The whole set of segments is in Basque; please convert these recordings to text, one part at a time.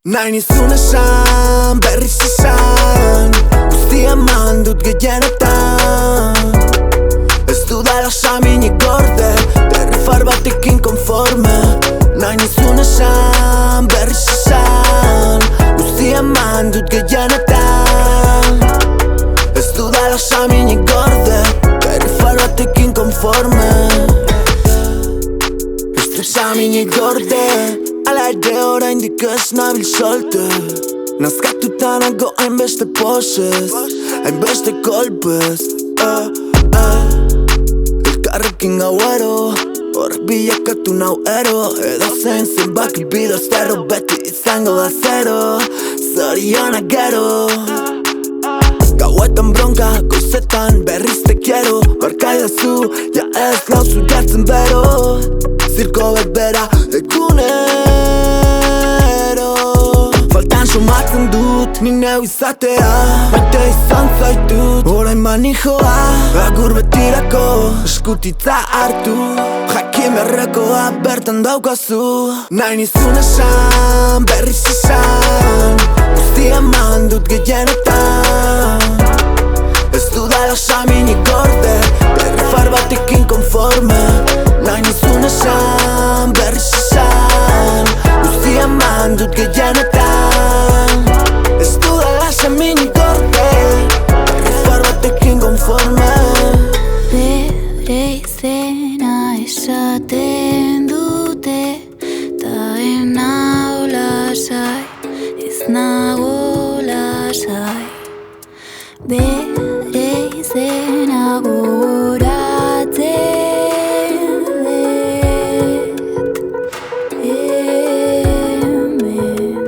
Nahi nizun esan, berriz esan guztia eman dut gehienetan. Ez dudala saminik gorde, derrifar batekin konforme. Nahi nizun esan, berriz esan guztia eman dut gehienetan. Ez dudala saminik gorde, derrifar batekin konforme. Saminik gorde, ala ere oraindik ez nabil solte. Nazkatuta nago hainbeste posez, hainbeste kolpez. Elkarrekin gauero, horrek bilakatu nau ero. Edozein zenbaki bidez zero, beti izango da zero. Zorionak gero, gauetan bronka, goizetan berriz te quiero. Barkaidazu, ja ez lauzu jartzen bero. Zirko berbera egunero. Faltan somatzen dut, ni neu izatea. Maite izan zaitut, orain manijoa. Agur betirako, eskutitza hartu. Jakin berrekoa bertan daukazu. Nahi nizun esan, berriz esan guztia eman dut gehienetan. Ez dudala saminik gorde, derrifar batekin konforme. Nahi nizun esan, berriz esan guztia eman dut gehienetan. Ez dudala saminik gorde, derrifar batekin konforme. Bere izena esaten dute, ta enau lasai, ez nago lasai. Bere izena gogoratzen dut hemen.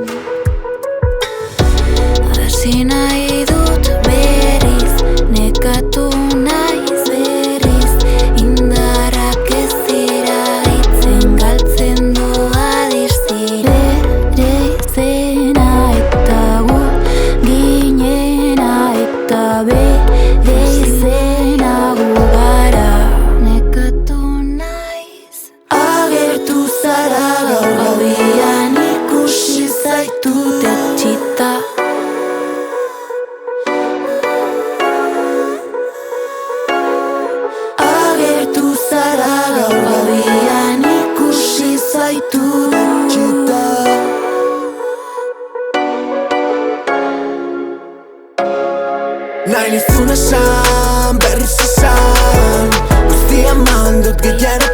Hasi nahi dut berriz, nekatu naiz berriz. Indarrak ez dira hitzen, galtzen doa dizira. Bere izena eta gu ginena, eta bere izena gu gara. Nekatu naiz, agertu zara gaur gauian, ikusi zaitut etxita. Agertu zara gaur gauian, ikusi zaitut etxita. Nahi nizun esan, berriz esan guztia eman dut gehienetan.